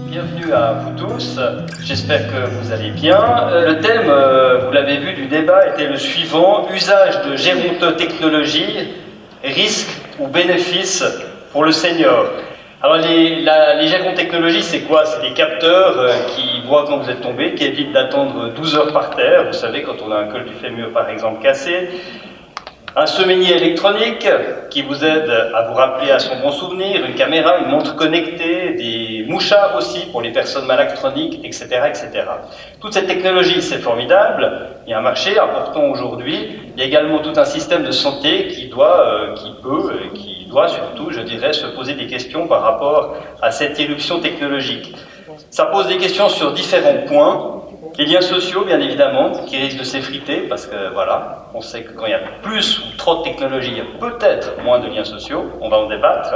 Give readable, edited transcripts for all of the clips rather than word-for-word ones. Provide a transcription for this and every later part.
Bienvenue à vous tous, j'espère que vous allez bien. Le thème, vous l'avez vu, du débat était le suivant: usage de gérontotechnologie, risques ou bénéfices pour le senior. Alors les gérontotechnologies, c'est quoi? C'est des capteurs qui voient quand vous êtes tombé, qui évitent d'attendre 12 heures par terre, vous savez, quand on a un col du fémur par exemple cassé. Un semainier électronique qui vous aide à vous rappeler à son bon souvenir, une caméra, une montre connectée, des mouchards aussi pour les personnes malades chroniques, etc., etc. Toute cette technologie, c'est formidable, il y a un marché important aujourd'hui, il y a également tout un système de santé qui doit surtout, je dirais, se poser des questions par rapport à cette irruption technologique. Ça pose des questions sur différents points. Les liens sociaux, bien évidemment, qui risquent de s'effriter, parce que voilà, on sait que quand il y a plus ou trop de technologie, il y a peut-être moins de liens sociaux, on va en débattre.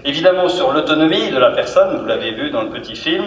Évidemment sur l'autonomie de la personne, vous l'avez vu dans le petit film,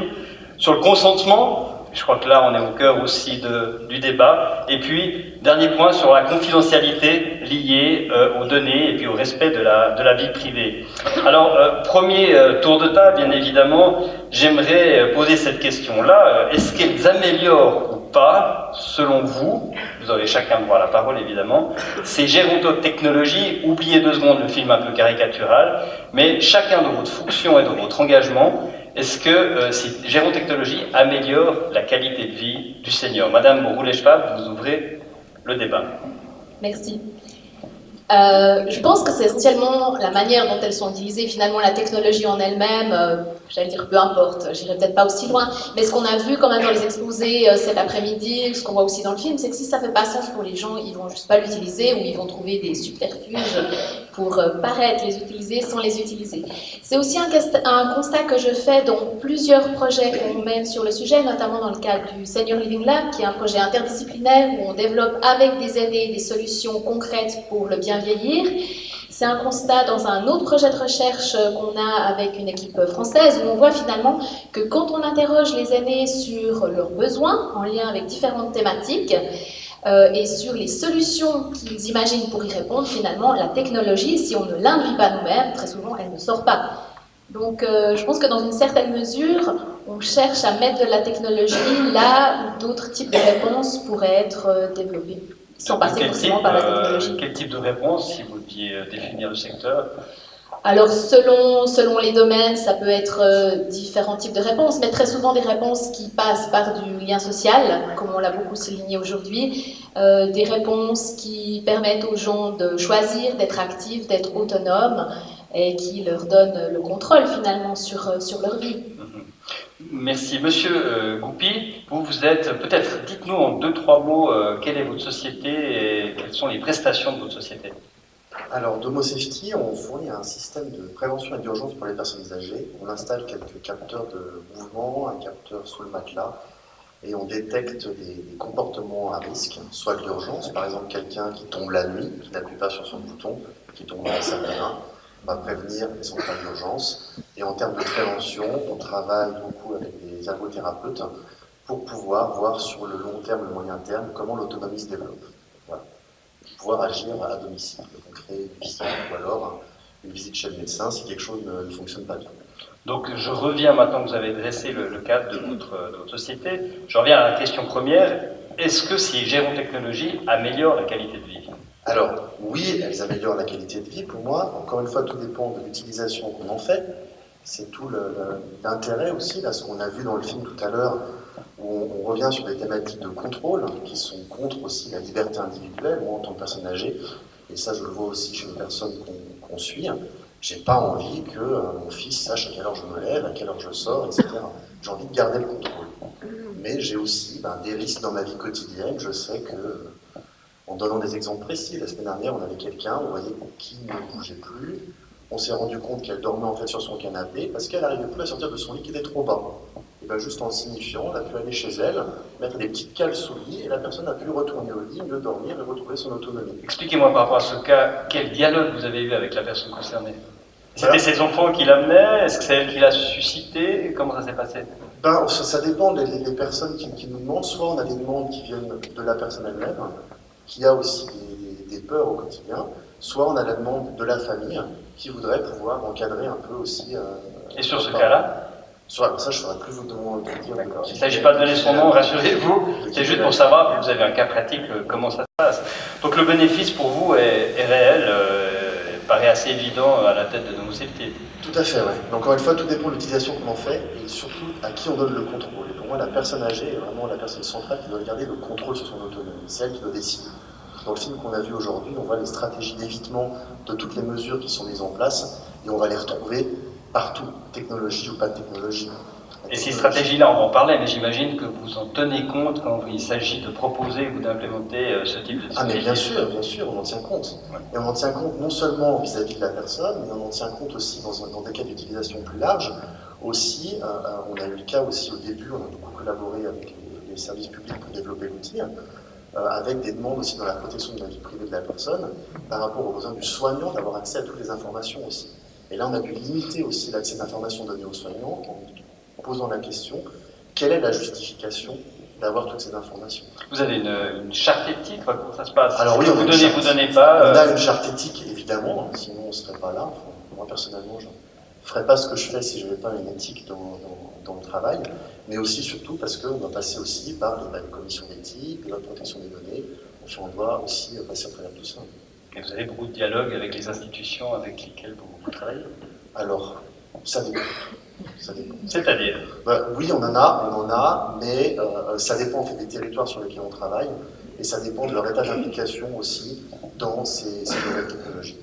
sur le consentement, je crois que là on est au cœur aussi du débat, et puis, dernier point, sur la confidentialité liée aux données et puis au respect de la vie privée. Alors, premier tour de table, bien évidemment, j'aimerais poser cette question-là. Est-ce qu'elles améliorent ou pas, selon vous, vous aurez chacun droit à la parole évidemment, ces gérontotechnologies? Oubliez 2 secondes le film un peu caricatural, mais chacun de votre fonction et de votre engagement, est-ce que ces gérontechnologies améliorent la qualité de vie du senior? Madame Roulet-Schwab, vous ouvrez le débat. Merci. Je pense que c'est essentiellement la manière dont elles sont utilisées, finalement la technologie en elle-même, j'allais dire peu importe, j'irai peut-être pas aussi loin, mais ce qu'on a vu quand même dans les exposés cet après-midi, ce qu'on voit aussi dans le film, c'est que si ça fait pas sens pour les gens, ils vont juste pas l'utiliser ou ils vont trouver des subterfuges pour paraître les utiliser sans les utiliser. C'est aussi un constat que je fais dans plusieurs projets qu'on mène sur le sujet, notamment dans le cadre du Senior Living Lab, qui est un projet interdisciplinaire où on développe avec des aînés des solutions concrètes pour le bien vieillir. C'est un constat dans un autre projet de recherche qu'on a avec une équipe française où on voit finalement que quand on interroge les aînés sur leurs besoins en lien avec différentes thématiques et sur les solutions qu'ils imaginent pour y répondre, finalement la technologie, si on ne l'induit pas nous-mêmes, très souvent elle ne sort pas. Donc je pense que dans une certaine mesure, on cherche à mettre de la technologie là où d'autres types de réponses pourraient être développées, sans passer forcément par la technologie. Quel type de réponse, si vous deviez définir le secteur? Alors selon les domaines, ça peut être différents types de réponses, mais très souvent des réponses qui passent par du lien social, comme on l'a beaucoup souligné aujourd'hui, des réponses qui permettent aux gens de choisir, d'être actifs, d'être autonomes, et qui leur donnent le contrôle finalement sur leur vie. Merci. Monsieur Goupy, vous êtes, peut-être, dites-nous en 2-3 mots, quelle est votre société et quelles sont les prestations de votre société? Alors, Domo Safety, on fournit un système de prévention et d'urgence pour les personnes âgées. On installe quelques capteurs de mouvement, un capteur sous le matelas, et on détecte des comportements à risque, soit de l'urgence, par exemple quelqu'un qui tombe la nuit, qui n'appuie pas sur son bouton, qui tombe dans la salle de bain, on va prévenir les centrales d'urgence. Et en termes de prévention, on travaille beaucoup avec des ergothérapeutes pour pouvoir voir sur le long terme, le moyen terme, comment l'autonomie se développe. Voilà. Pouvoir agir à domicile, donc créer une visite ou alors une visite chez le médecin si quelque chose ne fonctionne pas bien. Donc je reviens maintenant que vous avez dressé le cadre de votre société, je reviens à la question première, est-ce que ces gérontechnologies améliorent la qualité de vie? Alors oui, elles améliorent la qualité de vie pour moi, encore une fois tout dépend de l'utilisation qu'on en fait, c'est tout l'intérêt aussi, là ce qu'on a vu dans le film tout à l'heure, où on revient sur des thématiques de contrôle qui sont contre aussi la liberté individuelle, moi en tant que personne âgée, et ça je le vois aussi chez les personnes qu'on suit, j'ai pas envie que mon fils sache à quelle heure je me lève, à quelle heure je sors, etc. J'ai envie de garder le contrôle. Mais j'ai aussi des risques dans ma vie quotidienne, je sais que, en donnant des exemples précis, la semaine dernière on avait quelqu'un, on voyait qui ne bougeait plus, on s'est rendu compte qu'elle dormait en fait sur son canapé parce qu'elle n'arrivait plus à sortir de son lit qui était trop bas. Et bien juste en le signifiant, on a pu aller chez elle, mettre des petites cales sous le lit et la personne a pu retourner au lit, mieux dormir et retrouver son autonomie. Expliquez-moi par rapport à ce cas, quel dialogue vous avez eu avec la personne concernée? C'était Voilà. ses enfants qui l'amenaient? Est-ce que c'est elle qui l'a suscité? Comment ça s'est passé? Ça dépend des personnes qui nous demandent. Soit on a des demandes qui viennent de la personne elle-même, qui a aussi des peurs au quotidien, soit on a la demande de la famille qui voudrait pouvoir encadrer un peu aussi. Et sur ce cas-là? Sur ça, je ne saurais plus vous demander. D'accord. Il ne s'agit pas de donner son nom, rassurez-vous. C'est juste pour savoir, vous avez un cas pratique, comment ça se passe. Donc le bénéfice pour vous est réel, paraît assez évident à la tête de nos sociétés. Tout à fait, oui. Donc encore une fois, tout dépend de l'utilisation qu'on en fait et surtout à qui on donne le contrôle. Et pour moi, la personne âgée est vraiment la personne centrale qui doit garder le contrôle sur son autonomie. C'est elle qui doit décider. Dans le film qu'on a vu aujourd'hui, on voit les stratégies d'évitement de toutes les mesures qui sont mises en place et on va les retrouver partout, technologie ou pas de technologie. Et ces stratégies-là, on va en parler, mais j'imagine que vous en tenez compte quand il s'agit de proposer ou d'implémenter ce type de dispositif. Ah mais bien sûr, on en tient compte. Ouais. Et on en tient compte non seulement vis-à-vis de la personne, mais on en tient compte aussi dans des cas d'utilisation plus larges. Aussi, on a eu le cas aussi au début, on a beaucoup collaboré avec les services publics pour développer l'outil, avec des demandes aussi dans la protection de la vie privée de la personne, par rapport aux besoins du soignant d'avoir accès à toutes les informations aussi. Et là, on a dû limiter aussi l'accès d'informations données aux soignants en posant la question, quelle est la justification d'avoir toutes ces informations? Vous avez une charte éthique, comment ça se passe? Alors oui, on a une charte. Vous donnez pas. On a une charte éthique, évidemment, sinon on ne serait pas là. Enfin, moi, personnellement, je ne ferais pas ce que je fais si je n'avais pas une éthique dans le travail, mais aussi, surtout, parce qu'on doit passer aussi par les commissions d'éthique, de la protection des données, enfin, on doit aussi passer à travers tout ça. Et vous avez beaucoup de dialogue avec les institutions avec lesquelles vous travaillez? Alors, ça dépend. C'est-à-dire? Oui, on en a, mais ça dépend en fait, des territoires sur lesquels on travaille, et ça dépend de leur état d'implication aussi dans ces nouvelles technologies.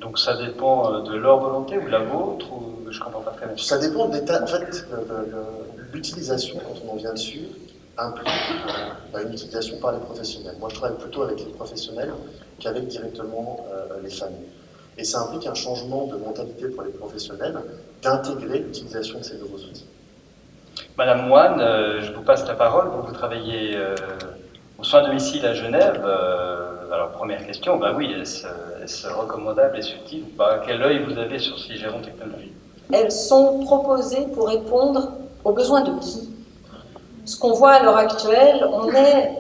Donc ça dépend de leur volonté ou de la vôtre, ou je ne comprends pas très bien. Ça dépend de l'état. En fait, l'utilisation, quand on en vient dessus, implique une utilisation par les professionnels. Moi, je travaille plutôt avec les professionnels qu'avec directement les familles. Et ça implique un changement de mentalité pour les professionnels d'intégrer l'utilisation de ces nouveaux outils. Madame Moine, je vous passe la parole. Vous travaillez aux soins à domicile à Genève. Alors, première question, oui, est-ce recommandable, est-ce utile ou pas? Quel œil vous avez sur ces gérants technologiques? Elles sont proposées pour répondre aux besoins de qui? Ce qu'on voit à l'heure actuelle, on est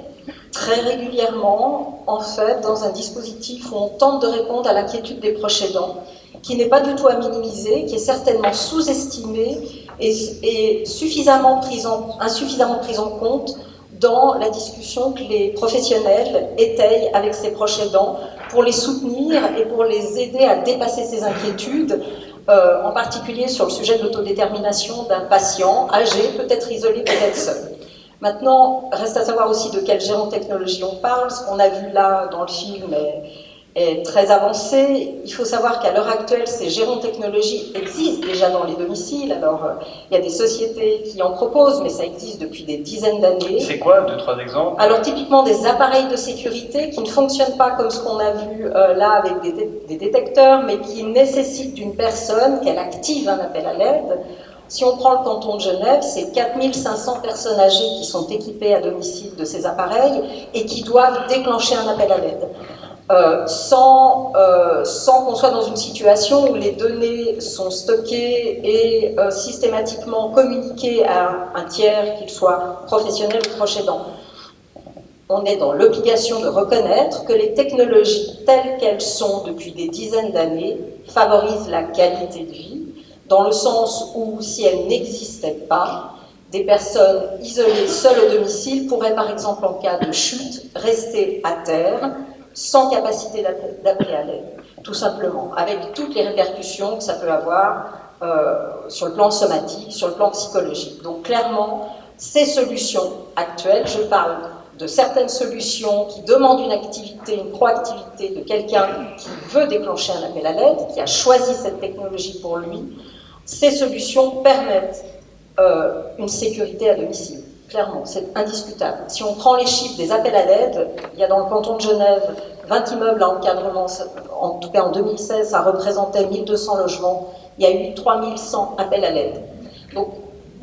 très régulièrement, en fait, dans un dispositif où on tente de répondre à l'inquiétude des proches aidants, qui n'est pas du tout à minimiser, qui est certainement sous-estimée et insuffisamment prise en compte dans la discussion que les professionnels étayent avec ces proches aidants pour les soutenir et pour les aider à dépasser ces inquiétudes, en particulier sur le sujet de l'autodétermination d'un patient âgé, peut-être isolé, peut-être seul. Maintenant, reste à savoir aussi de quel gérant technologie on parle. Ce qu'on a vu là dans le film est très avancé. Il faut savoir qu'à l'heure actuelle, ces gérants technologie existent déjà dans les domiciles. Alors, il y a des sociétés qui en proposent, mais ça existe depuis des dizaines d'années. C'est quoi, 2-3 exemples? Alors, typiquement, des appareils de sécurité qui ne fonctionnent pas comme ce qu'on a vu là avec des détecteurs, mais qui nécessitent d'une personne qu'elle active un appel à l'aide. Si on prend le canton de Genève, c'est 4500 personnes âgées qui sont équipées à domicile de ces appareils et qui doivent déclencher un appel à l'aide. Sans qu'on soit dans une situation où les données sont stockées et systématiquement communiquées à un tiers, qu'il soit professionnel ou proche aidant. On est dans l'obligation de reconnaître que les technologies telles qu'elles sont depuis des dizaines d'années favorisent la qualité de vie, dans le sens où, si elles n'existaient pas, des personnes isolées seules au domicile pourraient, par exemple, en cas de chute, rester à terre, sans capacité d'appeler à l'aide, tout simplement, avec toutes les répercussions que ça peut avoir sur le plan somatique, sur le plan psychologique. Donc, clairement, ces solutions actuelles, je parle de certaines solutions qui demandent une activité, une proactivité de quelqu'un qui veut déclencher un appel à l'aide, qui a choisi cette technologie pour lui. Ces solutions permettent une sécurité à domicile, clairement, c'est indiscutable. Si on prend les chiffres des appels à l'aide, il y a dans le canton de Genève 20 immeubles à encadrement, en tout cas en 2016, ça représentait 1200 logements, il y a eu 3100 appels à l'aide. Donc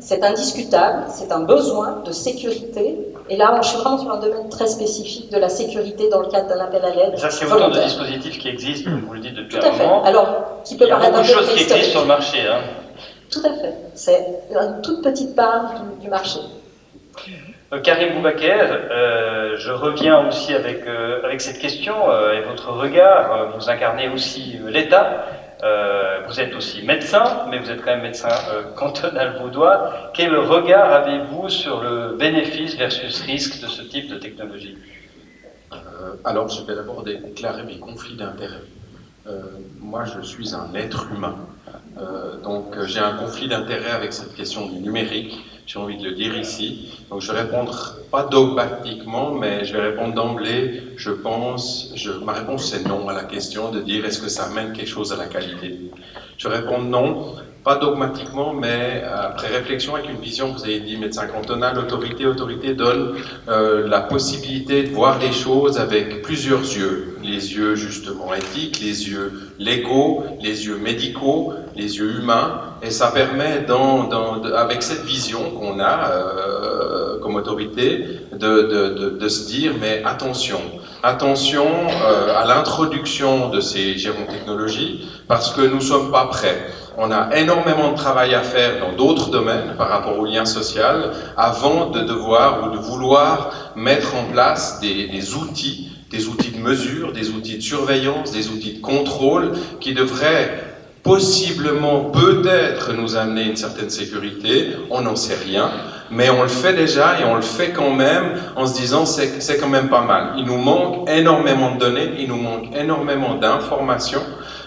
c'est indiscutable, c'est un besoin de sécurité, et là je suis vraiment sur un domaine très spécifique de la sécurité dans le cadre d'un appel à l'aide. Ça, c'est autant de dispositifs qui existent, comme vous le dites depuis un moment. Tout à fait. Alors, qui peut paraître un peu il y a beaucoup de choses qui existent sur le marché. Hein. Tout à fait. C'est une toute petite part du marché. Karim Boubaker, je reviens aussi avec cette question et votre regard. Vous incarnez aussi l'État. Vous êtes aussi médecin, mais vous êtes quand même médecin cantonal vaudois. Quel regard avez-vous sur le bénéfice versus risque de ce type de technologie? Alors, je vais d'abord déclarer mes conflits d'intérêts. Moi, je suis un être humain. Donc, j'ai un conflit d'intérêts avec cette question du numérique. J'ai envie de le dire ici. Donc, je vais répondre pas dogmatiquement, mais je vais répondre d'emblée. Ma réponse c'est non à la question de dire est-ce que ça amène quelque chose à la qualité. Je réponds non. Pas dogmatiquement, mais après réflexion avec une vision, vous avez dit médecin cantonal, autorité donne la possibilité de voir les choses avec plusieurs yeux. Les yeux justement éthiques, les yeux légaux, les yeux médicaux, les yeux humains, et ça permet avec cette vision qu'on a comme autorité de se dire mais attention à l'introduction de ces gérontechnologies parce que nous ne sommes pas prêts. On a énormément de travail à faire dans d'autres domaines par rapport au lien social avant de devoir ou de vouloir mettre en place des outils de mesure, des outils de surveillance, des outils de contrôle qui devraient possiblement, peut-être nous amener une certaine sécurité, on n'en sait rien, mais on le fait déjà et on le fait quand même en se disant c'est quand même pas mal. Il nous manque énormément de données, il nous manque énormément d'informations.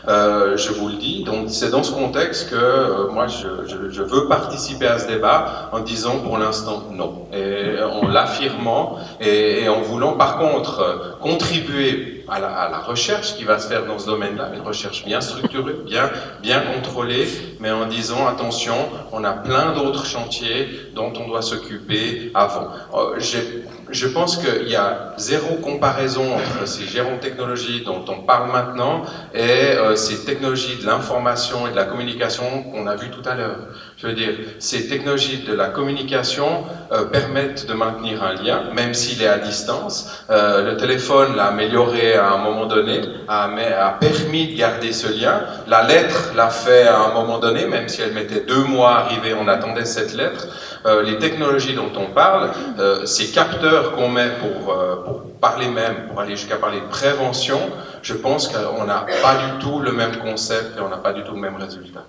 Je vous le dis, donc c'est dans ce contexte que moi je veux participer à ce débat en disant pour l'instant non, et en l'affirmant et en voulant par contre contribuer à la recherche qui va se faire dans ce domaine-là, une recherche bien structurée, bien contrôlée, mais en disant attention, on a plein d'autres chantiers dont on doit s'occuper avant. Je pense qu'il y a zéro comparaison entre ces gérontechnologies dont on parle maintenant et ces technologies de l'information et de la communication qu'on a vues tout à l'heure. Je veux dire, ces technologies de la communication permettent de maintenir un lien, même s'il est à distance. Le téléphone l'a amélioré à un moment donné, a permis de garder ce lien. La lettre l'a fait à un moment donné, même si elle mettait 2 mois à arriver, on attendait cette lettre. Les technologies dont on parle, ces capteurs qu'on met pour parler même, pour aller jusqu'à parler de prévention, je pense qu'on n'a pas du tout le même concept et on n'a pas du tout le même résultat.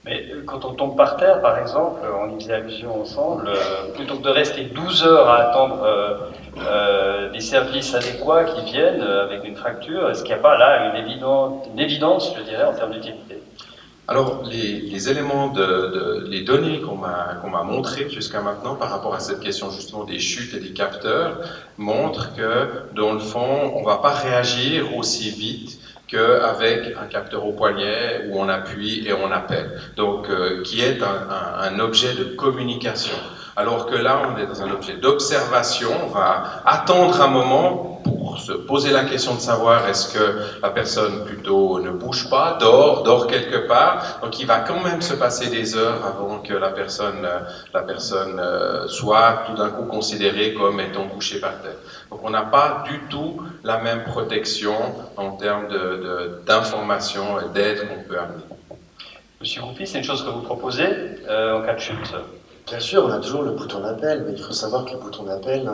Mais quand on tombe par terre, par exemple, on y faisait allusion ensemble, plutôt que de rester 12 heures à attendre des services adéquats qui viennent avec une fracture, est-ce qu'il n'y a pas là une évidence, je dirais, en termes d'utilité? Alors, les éléments les données qu'on m'a montrées jusqu'à maintenant par rapport à cette question justement des chutes et des capteurs montrent que, dans le fond, on ne va pas réagir aussi vite qu'avec un capteur au poignet où on appuie et on appelle, donc qui est un objet de communication. Alors que là, on est dans un objet d'observation, on va attendre un moment pour se poser la question de savoir est-ce que la personne plutôt ne bouge pas, dort quelque part, donc il va quand même se passer des heures avant que la personne soit tout d'un coup considérée comme étant couchée par terre. Donc on n'a pas du tout la même protection en termes d'information et d'aide qu'on peut amener. Monsieur Groupie, c'est une chose que vous proposez en cas de chute? Bien sûr, on a toujours le bouton d'appel, mais il faut savoir que le bouton d'appel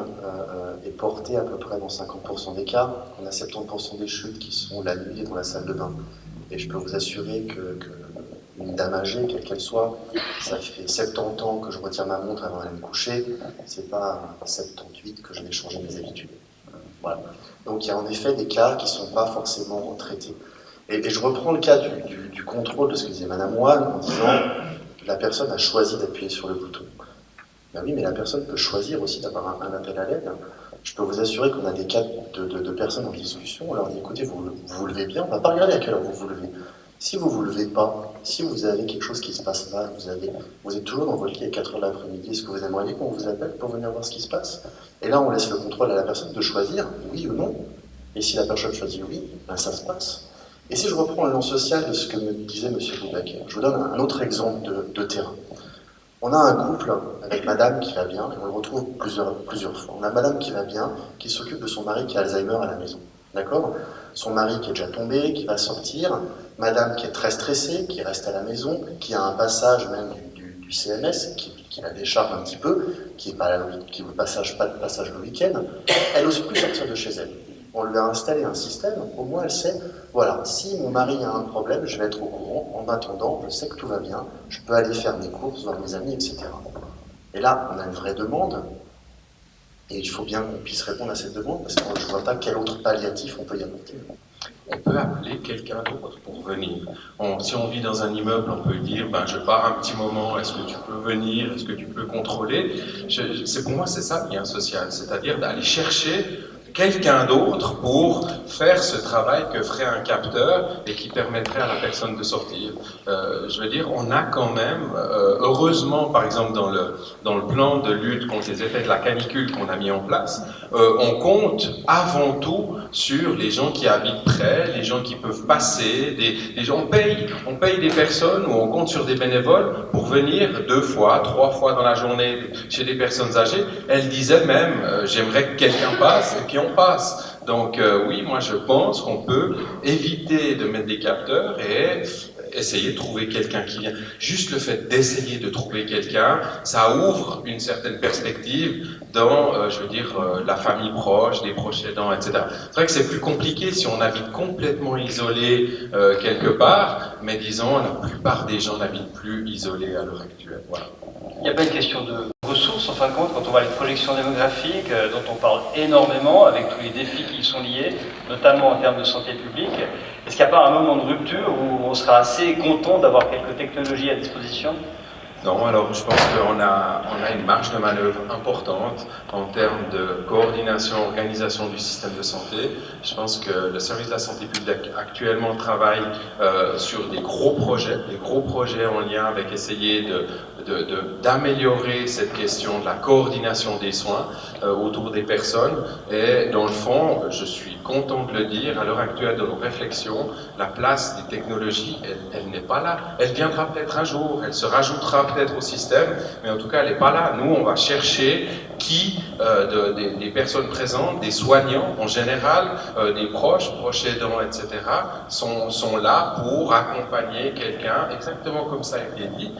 est porté à peu près dans 50% des cas. On a 70% des chutes qui sont la nuit dans la salle de bain. Et je peux vous assurer qu'une dame âgée, quelle qu'elle soit, ça fait 70 ans que je retire ma montre avant d'aller me coucher, c'est pas à 78 que je vais changer mes habitudes. Voilà. Donc il y a en effet des cas qui ne sont pas forcément traités. Et je reprends le cas du contrôle de ce que disait Madame Moine en disant la personne a choisi d'appuyer sur le bouton. Ben oui, mais la personne peut choisir aussi d'avoir un appel à l'aide. Je peux vous assurer qu'on a des cas de personnes en discussion. On leur dit écoutez, vous vous levez bien, on ne va pas regarder à quelle heure vous vous levez. Si vous ne vous levez pas, si vous avez quelque chose qui se passe mal, vous êtes toujours dans votre lit à 4 heures de l'après-midi, est-ce que vous aimeriez qu'on vous appelle pour venir voir ce qui se passe? Et là, on laisse le contrôle à la personne de choisir oui ou non. Et si la personne choisit oui, ben ça se passe. Et si je reprends le nom social de ce que me disait M. Boubaker, je vous donne un autre exemple de terrain. On a un couple avec madame qui va bien, et on le retrouve plusieurs fois. On a madame qui va bien, qui s'occupe de son mari qui a Alzheimer à la maison. D'accord? Son mari qui est déjà tombé, qui va sortir, madame qui est très stressée, qui reste à la maison, qui a un passage même du CMS, qui la décharge un petit peu, qui n'est pas pas de passage le week-end, elle n'ose plus sortir de chez elle. on lui a installé un système, au moins elle sait, voilà, si mon mari a un problème, je vais être au courant, en attendant, je sais que tout va bien, je peux aller faire mes courses, voir mes amis, etc. Et là, on a une vraie demande, et il faut bien qu'on puisse répondre à cette demande, parce que je ne vois pas quel autre palliatif on peut y apporter. On peut appeler quelqu'un d'autre pour venir. Si on vit dans un immeuble, on peut dire ben, je pars un petit moment, est-ce que tu peux venir, est-ce que tu peux contrôler. Pour moi, c'est ça le lien social, c'est-à-dire d'aller chercher quelqu'un d'autre pour faire ce travail que ferait un capteur et qui permettrait à la personne de sortir. Je veux dire, on a quand même, heureusement, par exemple, dans le plan de lutte contre les effets de la canicule qu'on a mis en place, on compte avant tout sur les gens qui habitent près, les gens qui peuvent passer, des gens, on paye des personnes ou on compte sur des bénévoles pour venir 2 fois, 3 fois dans la journée chez des personnes âgées. Elle disait même, j'aimerais que quelqu'un passe, et puis on passe. Donc oui, moi je pense qu'on peut éviter de mettre des capteurs et essayer de trouver quelqu'un qui vient. Juste le fait d'essayer de trouver quelqu'un, ça ouvre une certaine perspective dans, je veux dire, la famille proche, des proches aidants, etc. C'est vrai que c'est plus compliqué si on habite complètement isolé quelque part, mais disons, la plupart des gens n'habitent plus isolés à l'heure actuelle. Voilà. Il n'y a pas une question de ressources, en fin de compte, quand on voit les projections démographiques, dont on parle énormément, avec tous les défis qui y sont liés, notamment en termes de santé publique. Est-ce qu'il n'y a pas un moment de rupture où on sera assez content d'avoir quelques technologies à disposition ? Non, alors je pense qu'on a une marge de manœuvre importante en termes de coordination, organisation du système de santé. Je pense que le service de la santé publique actuellement travaille sur des gros projets en lien avec essayer d'améliorer cette question de la coordination des soins autour des personnes. Et dans le fond, je suis content de le dire, à l'heure actuelle de nos réflexions, la place des technologies, elle n'est pas là. Elle viendra peut-être un jour, elle se rajoutera peut-être au système, mais en tout cas, elle n'est pas là. Nous, on va chercher des personnes présentes, des soignants en général, des proches aidants, etc., sont là pour accompagner quelqu'un, exactement comme ça a été dit,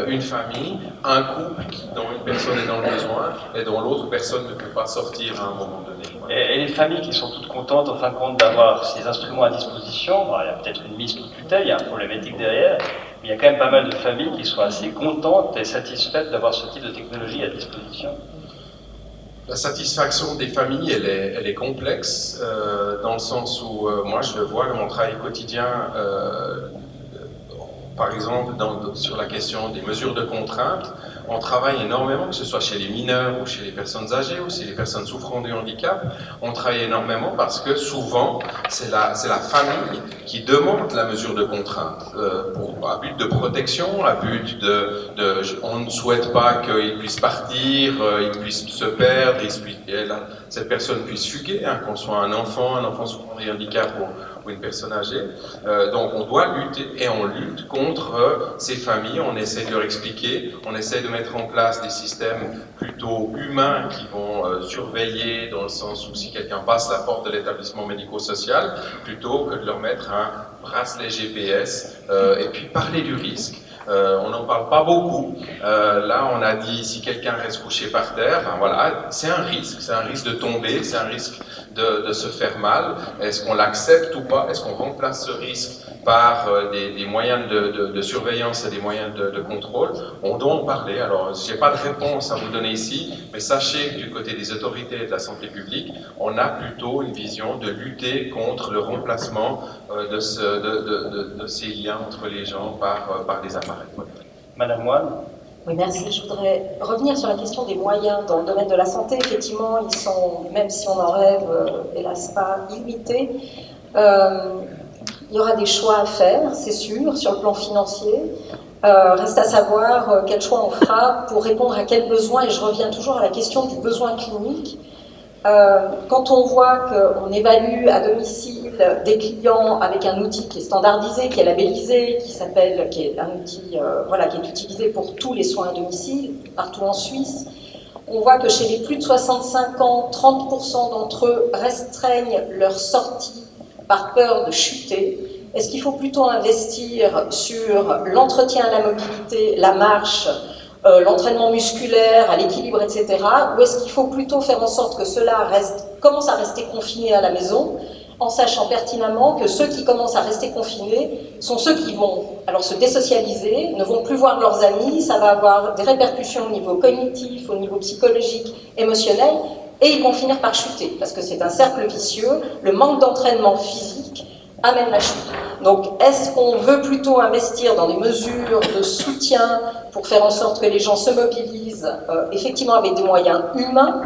une famille, un couple dont une personne est dans le besoin et dont l'autre personne ne peut pas sortir à un moment donné. Et les familles qui sont toutes contentes, en fin de compte, d'avoir ces instruments à disposition, bon, il y a peut-être une mise sous tutelle, il y a un problématique derrière, mais il y a quand même pas mal de familles qui sont assez contentes et satisfaites d'avoir ce type de technologie à disposition. La satisfaction des familles, elle est complexe, dans le sens où moi je le vois dans mon travail quotidien, par exemple sur la question des mesures de contrainte, on travaille énormément, que ce soit chez les mineurs ou chez les personnes âgées ou chez les personnes souffrant de handicap. On travaille énormément parce que souvent, c'est la famille qui demande la mesure de contrainte à but de protection, à but on ne souhaite pas qu'il puisse partir, il puisse se perdre, cette personne puisse fuguer, hein, qu'on soit un enfant souffrant de handicap ou une personne âgée. Donc on doit lutter et on lutte contre ces familles, on essaie de leur expliquer, on essaie de mettre en place des systèmes plutôt humains qui vont surveiller dans le sens où si quelqu'un passe la porte de l'établissement médico-social, plutôt que de leur mettre un bracelet GPS et puis parler du risque. On n'en parle pas beaucoup. Là, on a dit si quelqu'un reste couché par terre, ben voilà, c'est un risque de tomber, c'est un risque de se faire mal. Est-ce qu'on l'accepte ou pas? Est-ce qu'on remplace ce risque par des moyens de surveillance et des moyens de contrôle? On doit en parler. Alors, je n'ai pas de réponse à vous donner ici, mais sachez que du côté des autorités et de la santé publique, on a plutôt une vision de lutter contre le remplacement de ces liens entre les gens par des appareils. Madame Moine. Oui, merci. Je voudrais revenir sur la question des moyens dans le domaine de la santé. Effectivement, ils sont, même si on en rêve, hélas pas illimités. Il y aura des choix à faire, c'est sûr, sur le plan financier. Reste à savoir quel choix on fera pour répondre à quels besoins. Et je reviens toujours à la question du besoin clinique. Quand on voit qu'on évalue à domicile des clients avec un outil qui est standardisé, qui est labellisé, qui est un outil qui est utilisé pour tous les soins à domicile, partout en Suisse, on voit que chez les plus de 65 ans, 30% d'entre eux restreignent leur sortie par peur de chuter. Est-ce qu'il faut plutôt investir sur l'entretien à la mobilité, la marche, l'entraînement musculaire, à l'équilibre, etc. Ou est-ce qu'il faut plutôt faire en sorte que cela reste commencent à rester confinés à la maison, en sachant pertinemment que ceux qui commencent à rester confinés sont ceux qui vont alors se désocialiser, ne vont plus voir leurs amis, ça va avoir des répercussions au niveau cognitif, au niveau psychologique, émotionnel, et ils vont finir par chuter, parce que c'est un cercle vicieux, le manque d'entraînement physique amène la chute. Donc, est-ce qu'on veut plutôt investir dans des mesures de soutien pour faire en sorte que les gens se mobilisent effectivement avec des moyens humains,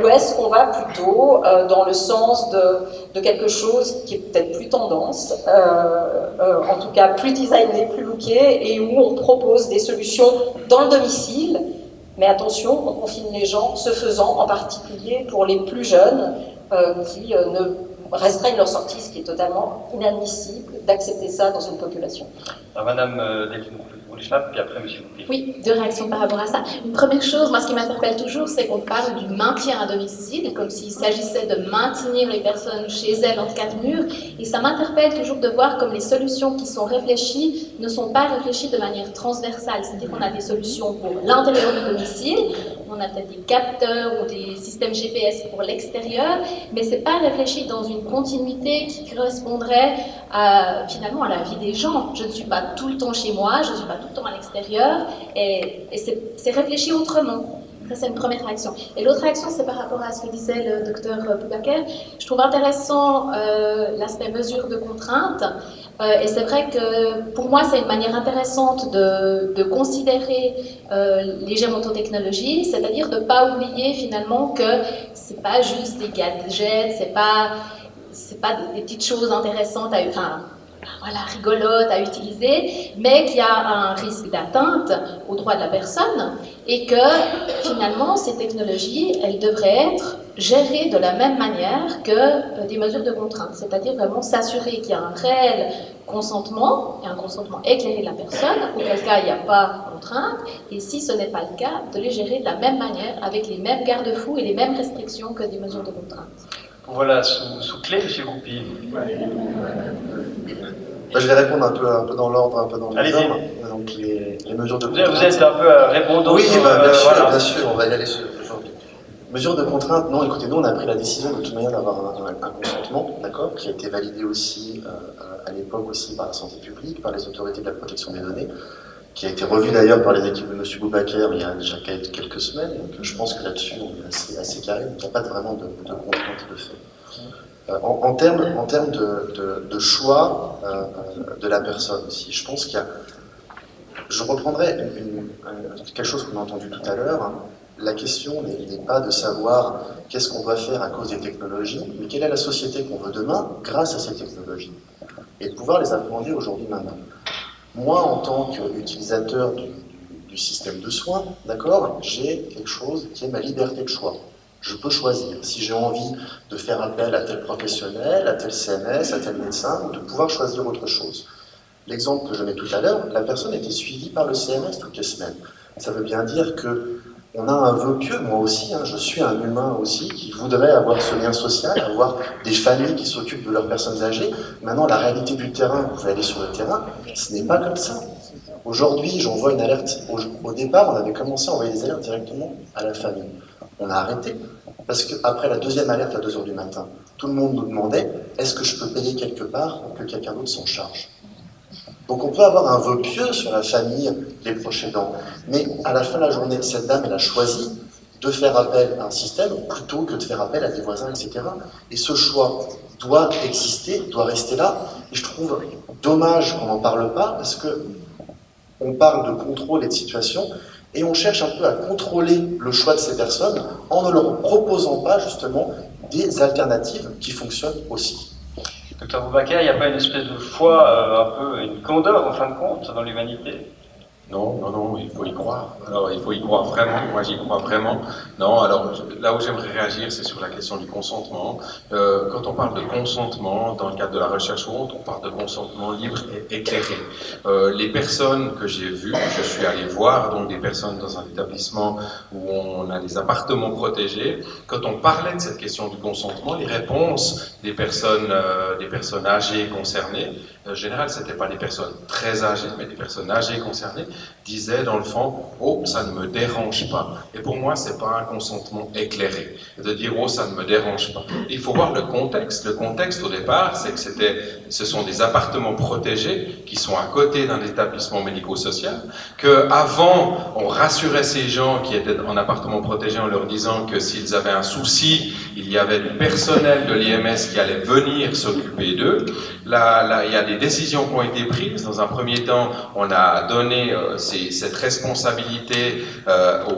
ou est-ce qu'on va plutôt dans le sens de quelque chose qui est peut-être plus tendance, en tout cas plus designé, plus looké, et où on propose des solutions dans le domicile, mais attention, on confine les gens, ce faisant en particulier pour les plus jeunes qui ne restreignent leur sortie, ce qui est totalement inadmissible d'accepter ça dans une population. Alors, Madame Delphine Boulichap, puis après Monsieur Goupil. Oui, deux réactions par rapport à ça. Une première chose, moi ce qui m'interpelle toujours, c'est qu'on parle du maintien à domicile, comme s'il s'agissait de maintenir les personnes chez elles entre quatre murs, et ça m'interpelle toujours de voir comme les solutions qui sont réfléchies ne sont pas réfléchies de manière transversale, c'est-à-dire qu'on a des solutions pour l'intérieur du domicile, on a peut-être des capteurs ou des systèmes GPS pour l'extérieur, mais c'est pas réfléchi dans une continuité qui correspondrait finalement à la vie des gens. Je ne suis pas tout le temps chez moi, je ne suis pas tout le temps à l'extérieur, et c'est réfléchi autrement. Ça, c'est une première réaction. Et l'autre réaction, c'est par rapport à ce que disait le docteur Boubaker. Je trouve intéressant l'aspect mesure de contrainte. Et c'est vrai que pour moi, c'est une manière intéressante de considérer les gérontotechnologies, c'est-à-dire de ne pas oublier finalement que ce n'est pas juste des gadgets, c'est pas des petites choses intéressantes, rigolotes à utiliser, mais qu'il y a un risque d'atteinte aux droits de la personne et que finalement, ces technologies, elles devraient être gérées de la même manière que des mesures de contrainte, c'est-à-dire vraiment s'assurer qu'il y a un réel consentement, et un consentement éclairé de la personne, auquel cas il n'y a pas de contrainte, et si ce n'est pas le cas, de les gérer de la même manière, avec les mêmes garde-fous et les mêmes restrictions que des mesures de contrainte. Voilà, sous clé, Monsieur Goupil. Je vais répondre un peu dans l'ordre, un peu dans le Allez-y. ordre. Donc les mesures de Vous contrainte. êtes un peu répondant. Oui, bien sûr, voilà. bien sûr, on va y aller aujourd'hui. Mesures de contrainte, non, écoutez, nous on a pris la décision de toute manière d'avoir un consentement, d'accord, qui a été validé aussi à l'époque aussi par la santé publique, par les autorités de la protection des données, qui a été revu d'ailleurs par les équipes de M. Boubaker il y a déjà quelques semaines, donc je pense que là-dessus on est assez carré, il n'y a pas vraiment de contrainte de fait. En termes de choix de la personne aussi, je pense qu'il y a... Je reprendrai quelque chose qu'on a entendu tout à l'heure. Hein. La question n'est pas de savoir qu'est-ce qu'on doit faire à cause des technologies, mais quelle est la société qu'on veut demain grâce à ces technologies, et de pouvoir les appréhender aujourd'hui, maintenant. Moi, en tant qu'utilisateur du système de soins, d'accord, j'ai quelque chose qui est ma liberté de choix. Je peux choisir si j'ai envie de faire appel à tel professionnel, à tel CMS, à tel médecin, ou de pouvoir choisir autre chose. L'exemple que je mets tout à l'heure, la personne était suivie par le CMS toutes les semaines. Ça veut bien dire qu'on a un vœu pieux, moi aussi, hein, je suis un humain aussi, qui voudrait avoir ce lien social, avoir des familles qui s'occupent de leurs personnes âgées. Maintenant, la réalité du terrain, vous pouvez aller sur le terrain, ce n'est pas comme ça. Aujourd'hui, j'envoie une alerte. Au départ, on avait commencé à envoyer des alertes directement à la famille. On a arrêté, parce qu'après la deuxième alerte à 2h du matin, tout le monde nous demandait « est-ce que je peux payer quelque part pour que quelqu'un d'autre s'en charge ?» Donc on peut avoir un vœu pieux sur la famille, les proches aidants, mais à la fin de la journée, cette dame, elle a choisi de faire appel à un système plutôt que de faire appel à des voisins, etc. Et ce choix doit exister, doit rester là, et je trouve dommage qu'on n'en parle pas, parce qu'on parle de contrôle et de situation, et on cherche un peu à contrôler le choix de ces personnes en ne leur proposant pas justement des alternatives qui fonctionnent aussi. Docteur Boubaker, il n'y a pas une espèce de foi, un peu une candeur en fin de compte dans l'humanité? Non, il faut y croire. Alors, il faut y croire vraiment. Moi, j'y crois vraiment. Non, alors, là où j'aimerais réagir, c'est sur la question du consentement. Quand on parle de consentement, dans le cadre de la recherche ou autre, on parle de consentement libre et éclairé. Les personnes que j'ai vues, je suis allé voir, donc des personnes dans un établissement où on a des appartements protégés. Quand on parlait de cette question du consentement, les réponses des personnes âgées concernées en général, ce n'étaient pas des personnes très âgées, mais des personnes âgées concernées, disaient dans le fond, oh, ça ne me dérange pas. Et pour moi, ce n'est pas un consentement éclairé, de dire, oh, ça ne me dérange pas. Il faut voir le contexte. Le contexte, au départ, c'est que ce sont des appartements protégés qui sont à côté d'un établissement médico-social, qu'avant, on rassurait ces gens qui étaient en appartement protégé en leur disant que s'ils avaient un souci, il y avait du personnel de l'IMS qui allait venir s'occuper d'eux. Là, il y a des décisions qui ont été prises. Dans un premier temps, on a donné cette responsabilité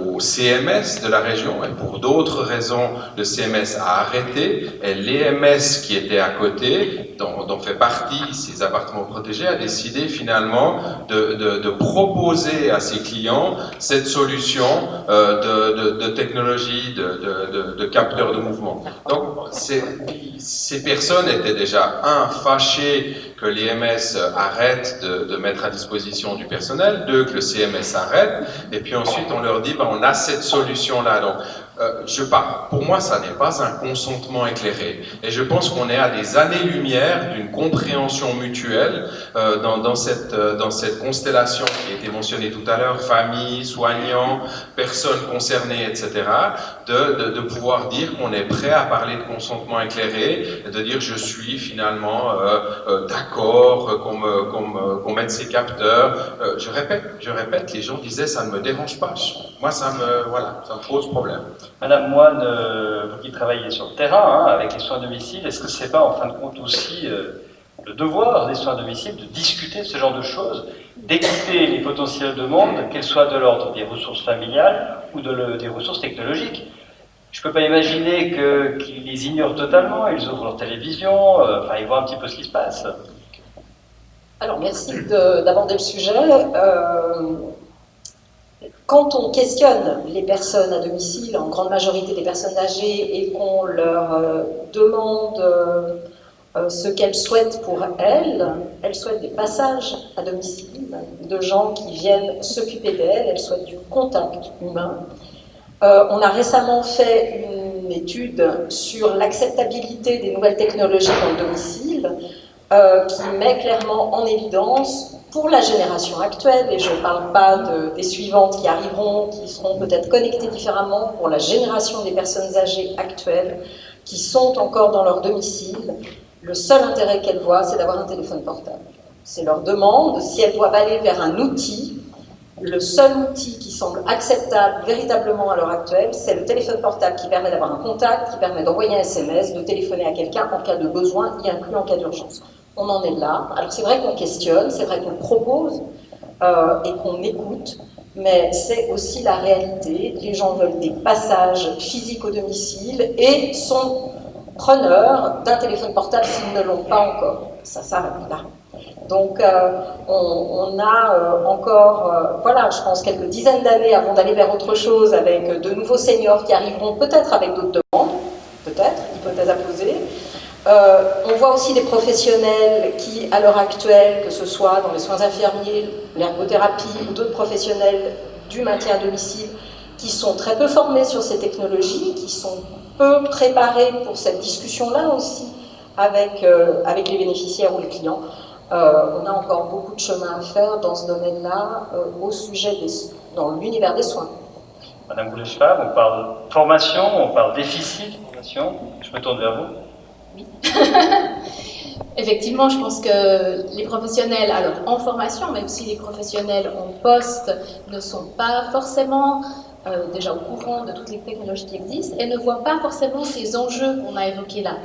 au CMS de la région, et pour d'autres raisons, le CMS a arrêté, et l'IMS qui était à côté, dont fait partie ces appartements protégés, a décidé finalement de proposer à ses clients cette solution de technologie, de capteurs de mouvement. Donc, ces personnes étaient déjà, fâchées que l'IMS arrête de mettre à disposition du personnel, deux, que le CMS arrête, et puis ensuite on leur dit, on a cette solution-là. Donc, pour moi, ça n'est pas un consentement éclairé. Et je pense qu'on est à des années-lumière d'une compréhension mutuelle dans cette constellation qui a été mentionnée tout à l'heure, famille, soignants, personnes concernées, etc., de pouvoir dire qu'on est prêt à parler de consentement éclairé, et de dire je suis finalement d'accord qu'on mette ces capteurs. Je répète, les gens disaient ça ne me dérange pas. Moi, ça me pose problème. Madame Moine, vous qui travaillez sur le terrain avec les soins à domicile, est-ce que c'est pas en fin de compte aussi le devoir des soins à domicile de discuter de ce genre de choses, d'écouter les potentielles demandes, qu'elles soient de l'ordre des ressources familiales ou des ressources technologiques? Je ne peux pas imaginer qu'ils les ignorent totalement, ils ouvrent leur télévision, ils voient un petit peu ce qui se passe. Alors, merci d'aborder le sujet. Quand on questionne les personnes à domicile, en grande majorité des personnes âgées, et qu'on leur demande ce qu'elles souhaitent pour elles souhaitent des passages à domicile, de gens qui viennent s'occuper d'elles, elles souhaitent du contact humain. On a récemment fait une étude sur l'acceptabilité des nouvelles technologies dans le domicile, qui met clairement en évidence, pour la génération actuelle, et je ne parle pas des suivantes qui arriveront, qui seront peut-être connectées différemment, pour la génération des personnes âgées actuelles, qui sont encore dans leur domicile, le seul intérêt qu'elles voient, c'est d'avoir un téléphone portable. C'est leur demande, si elles doivent aller vers un outil, le seul outil qui semble acceptable véritablement à l'heure actuelle, c'est le téléphone portable qui permet d'avoir un contact, qui permet d'envoyer un SMS, de téléphoner à quelqu'un en cas de besoin, y inclus en cas d'urgence. On en est là. Alors c'est vrai qu'on questionne, c'est vrai qu'on propose et qu'on écoute, mais c'est aussi la réalité. Les gens veulent des passages physiques au domicile et sont preneurs d'un téléphone portable s'ils ne l'ont pas encore. Ça s'arrête là. Donc on a encore, je pense quelques dizaines d'années avant d'aller vers autre chose, avec de nouveaux seniors qui arriveront peut-être avec d'autres demandes, peut-être, hypothèse à poser. On voit aussi des professionnels qui, à l'heure actuelle, que ce soit dans les soins infirmiers, l'ergothérapie ou d'autres professionnels du maintien à domicile, qui sont très peu formés sur ces technologies, qui sont peu préparés pour cette discussion-là aussi avec les bénéficiaires ou les clients. On a encore beaucoup de chemin à faire dans ce domaine-là, au sujet dans l'univers des soins. Madame Boulay-Schwab, on parle formation, on parle déficit de formation. Je me tourne vers vous. Oui. Effectivement, je pense que les professionnels, alors en formation, même si les professionnels en poste ne sont pas forcément déjà au courant de toutes les technologies qui existent et ne voient pas forcément ces enjeux qu'on a évoqués là.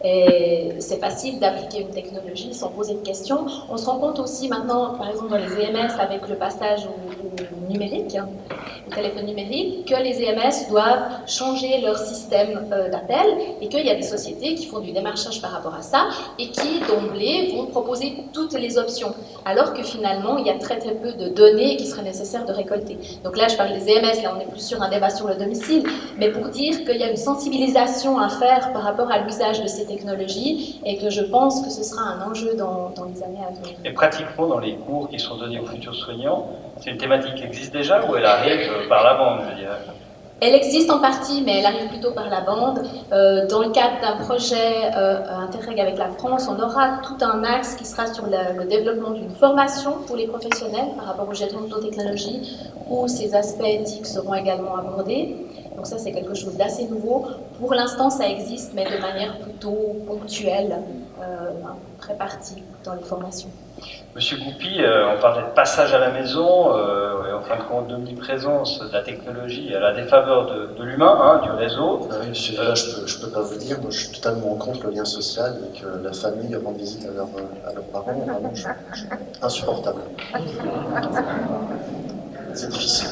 Et c'est facile d'appliquer une technologie sans poser de questions. On se rend compte aussi maintenant, par exemple dans les EMS, avec le passage au numérique, au téléphone numérique, que les EMS doivent changer leur système d'appel et qu'il y a des sociétés qui font du démarchage par rapport à ça et qui, d'emblée, vont proposer toutes les options, alors que finalement, il y a très très peu de données qui seraient nécessaires de récolter. Donc là, je parle des EMS, là on est plus sur un débat sur le domicile, mais pour dire qu'il y a une sensibilisation à faire par rapport à l'usage de ces technologies et que je pense que ce sera un enjeu dans les années à venir. Et pratiquement dans les cours qui sont donnés aux futurs soignants, c'est une thématique qui existe déjà ou elle arrive par la bande, je dirais? Elle existe en partie, mais elle arrive plutôt par la bande. Dans le cadre d'un projet Interreg avec la France, on aura tout un axe qui sera sur le développement d'une formation pour les professionnels par rapport aux gérontotechnologies, où ces aspects éthiques seront également abordés. Donc ça, c'est quelque chose d'assez nouveau. Pour l'instant, ça existe, mais de manière plutôt ponctuelle, très partie dans les formations. Monsieur Goupy, on parlait de passage à la maison, et en fin de compte d'omniprésence de la technologie à la défaveur de l'humain, hein, du réseau. Oui, monsieur, là, je peux pas vous dire, moi je suis totalement contre le lien social et que la famille rend visite à leurs parents, vraiment, insupportable. C'est difficile.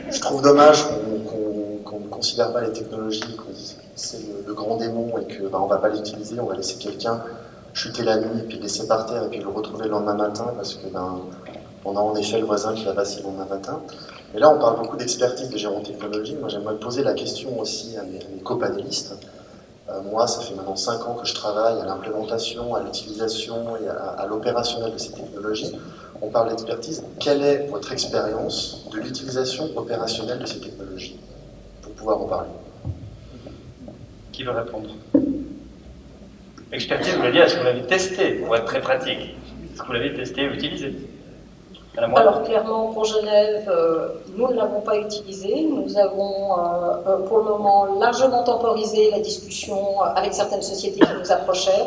Je trouve dommage qu'on ne considère pas les technologies, qu'on dise que c'est le grand démon et que on va pas l'utiliser, on va laisser quelqu'un chuter la nuit, puis le laisser par terre et puis le retrouver le lendemain matin parce que on a en effet le voisin qui va passer le lendemain matin. Et là, on parle beaucoup d'expertise de gérontechnologie. Moi, j'aimerais poser la question aussi à mes copanélistes. Moi, ça fait maintenant 5 ans que je travaille à l'implémentation, à l'utilisation et à l'opérationnel de ces technologies. On parle d'expertise. Quelle est votre expérience de l'utilisation opérationnelle de ces technologies pour pouvoir en parler? Qui veut répondre? Expertise, vous voulez dire, est-ce que vous l'avez testé pour être très pratique? Est-ce que vous l'avez testé et utilisé? Alors clairement, pour Genève, nous ne l'avons pas utilisé. Nous avons pour le moment largement temporisé la discussion avec certaines sociétés qui nous approchaient,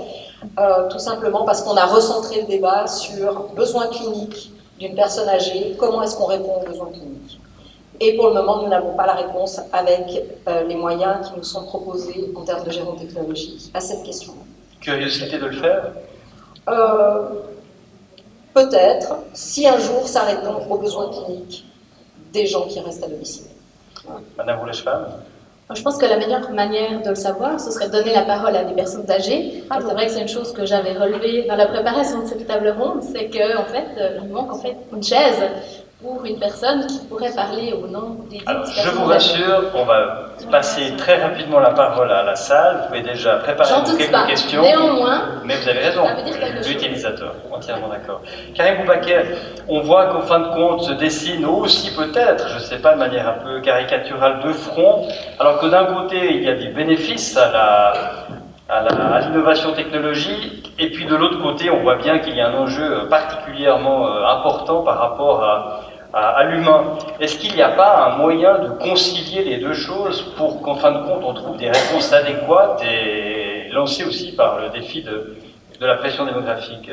tout simplement parce qu'on a recentré le débat sur besoins cliniques d'une personne âgée, comment est-ce qu'on répond aux besoins cliniques. Et pour le moment, nous n'avons pas la réponse avec les moyens qui nous sont proposés en termes de gérontechnologie à cette question. Curiosité de le faire? Peut-être, si un jour ça répond aux besoins cliniques des gens qui restent à domicile. Madame Roulèche-Femme? Je pense que la meilleure manière de le savoir, ce serait de donner la parole à des personnes âgées. C'est vrai que c'est une chose que j'avais relevée dans la préparation de cette table ronde, c'est qu'en fait, il manque en fait une chaise pour une personne qui pourrait parler au nom des Alors, je vous rassure, on va passer très rapidement la parole à la salle. Vous pouvez déjà préparer quelques questions. Néanmoins, mais vous avez raison, l'utilisateur, entièrement d'accord. Karim Boubaker, on voit qu'en fin de compte se dessine aussi peut-être, je ne sais pas, de manière un peu caricaturale, deux fronts, alors que d'un côté, il y a des bénéfices à l'innovation technologique, et puis de l'autre côté, on voit bien qu'il y a un enjeu particulièrement important par rapport à l'humain. Est-ce qu'il n'y a pas un moyen de concilier les deux choses pour qu'en fin de compte, on trouve des réponses adéquates et lancées aussi par le défi de la pression démographique?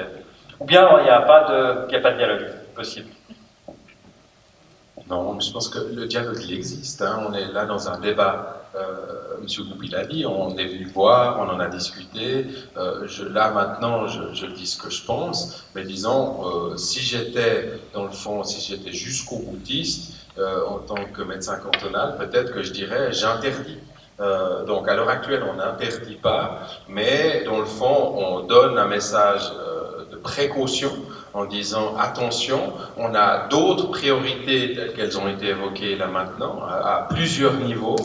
Ou bien il n'y a pas de dialogue possible? Non, je pense que le dialogue, il existe. Hein. On est là dans un débat. Monsieur Goupy l'a dit, on est venu voir, on en a discuté. Là, maintenant, je dis ce que je pense. Mais disons, si j'étais, dans le fond, si j'étais jusqu'au boutiste, en tant que médecin cantonal, peut-être que je dirais j'interdis. Donc, à l'heure actuelle, on n'interdit pas, mais dans le fond, on donne un message de précaution en disant attention, on a d'autres priorités telles qu'elles ont été évoquées là maintenant, à plusieurs niveaux,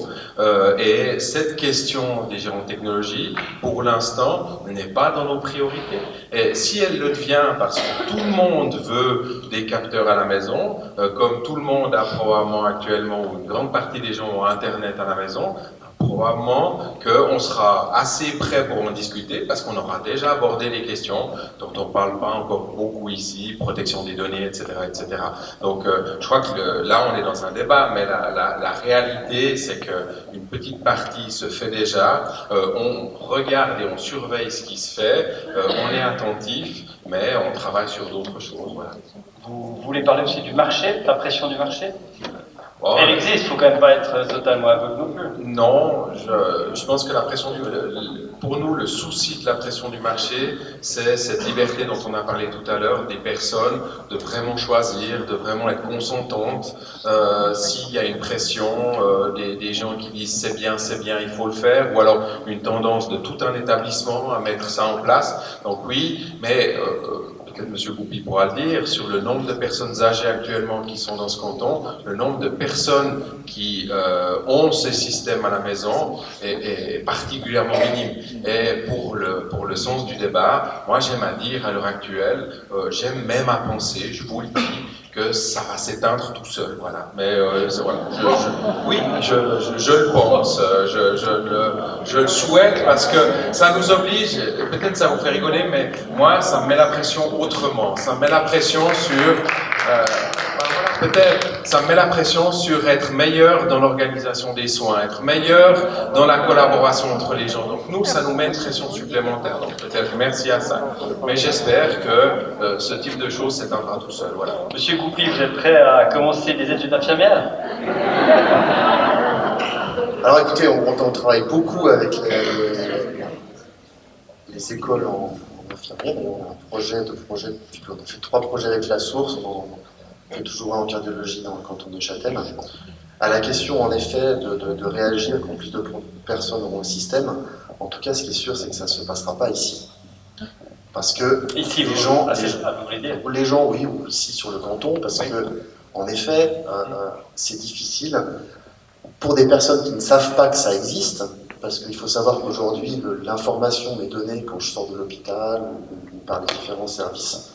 et cette question des gérontechnologies, pour l'instant, n'est pas dans nos priorités. Et si elle le devient parce que tout le monde veut des capteurs à la maison, comme tout le monde a probablement actuellement, ou une grande partie des gens ont Internet à la maison, probablement qu'on sera assez prêt pour en discuter parce qu'on aura déjà abordé les questions dont on ne parle pas encore beaucoup ici, protection des données, etc. etc. Donc je crois que là on est dans un débat, mais la réalité c'est qu'une petite partie se fait déjà, on regarde et on surveille ce qui se fait, on est attentif, mais on travaille sur d'autres choses. Voilà. Vous voulez parler aussi du marché, de la pression du marché? Elle existe, il ne faut quand même pas être totalement aveugle non plus. Non, je pense que la pression pour nous, le souci de la pression du marché, c'est cette liberté dont on a parlé tout à l'heure, des personnes, de vraiment choisir, de vraiment être consentantes. S'il y a une pression, des gens qui disent c'est bien, il faut le faire, ou alors une tendance de tout un établissement à mettre ça en place. Donc oui, mais peut-être M. Goupy pourra le dire, sur le nombre de personnes âgées actuellement qui sont dans ce canton, le nombre de personnes qui ont ces systèmes à la maison est particulièrement minime. Et pour le sens du débat, moi j'aime à dire à l'heure actuelle, j'aime même à penser, je vous le dis, que ça va s'éteindre tout seul, voilà. Mais voilà, oui, je le pense, je le souhaite parce que ça nous oblige, peut-être ça vous fait rigoler, mais moi, ça me met la pression autrement. Ça me met la pression sur... peut-être, ça me met la pression sur être meilleur dans l'organisation des soins, être meilleur dans la collaboration entre les gens. Donc nous, ça nous met une pression supplémentaire. Donc peut-être merci à ça. Mais j'espère que ce type de choses s'éteindra tout seul. Voilà. Monsieur Goupy, vous êtes prêt à commencer des études d'infirmière? Alors écoutez, on travaille beaucoup avec les écoles en infirmière. On a on a fait 3 projets avec la source. On fait toujours un en cardiologie dans le canton de Châtel. À la question, en effet, de réagir quand plus de personnes auront le système, en tout cas, ce qui est sûr, c'est que ça ne se passera pas ici. Parce que ici, les gens, oui, ou ici sur le canton, parce que, en effet, c'est difficile pour des personnes qui ne savent pas que ça existe, parce qu'il faut savoir qu'aujourd'hui, l'information m'est donnée quand je sors de l'hôpital ou par les différents services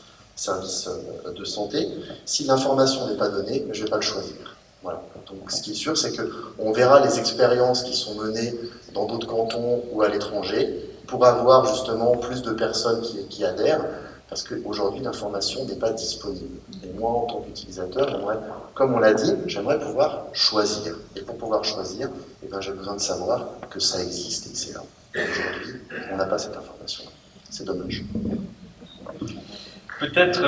de santé. Si l'information n'est pas donnée, je ne vais pas le choisir. Voilà. Donc, ce qui est sûr, c'est qu'on verra les expériences qui sont menées dans d'autres cantons ou à l'étranger pour avoir justement plus de personnes qui adhèrent, parce qu'aujourd'hui, l'information n'est pas disponible. Et moi, en tant qu'utilisateur, comme on l'a dit, j'aimerais pouvoir choisir. Et pour pouvoir choisir, eh ben, j'ai besoin de savoir que ça existe et que c'est là. Aujourd'hui, on n'a pas cette information. C'est dommage. Peut-être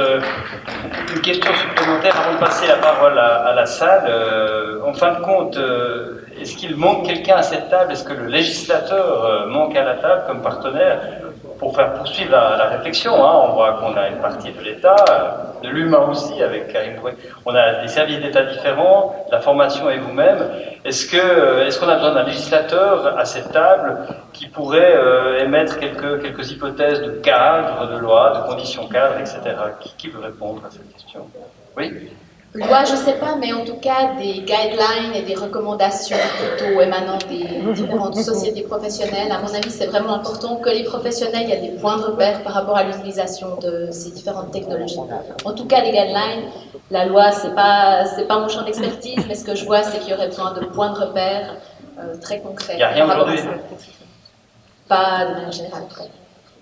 une question supplémentaire avant de passer la parole à la salle. En fin de compte, est-ce qu'il manque quelqu'un à cette table? Est-ce que le législateur manque à la table comme partenaire pour faire poursuivre la réflexion, hein? On voit qu'on a une partie de l'État, de l'humain aussi, avec Karim Boué. On a des services d'État différents, la formation et vous-même. Est-ce qu'on a besoin d'un législateur à cette table qui pourrait émettre quelques hypothèses de cadre, de loi, de conditions cadres, etc. Qui veut répondre à cette question? Oui? Loi, je ne sais pas, mais en tout cas, des guidelines et des recommandations plutôt émanant des différentes sociétés professionnelles. À mon avis, c'est vraiment important que les professionnels aient des points de repère par rapport à l'utilisation de ces différentes technologies. En tout cas, les guidelines, la loi, c'est pas mon champ d'expertise, mais ce que je vois, c'est qu'il y aurait besoin de points de repère très concrets. Il n'y a rien aujourd'hui? Pas de manière générale.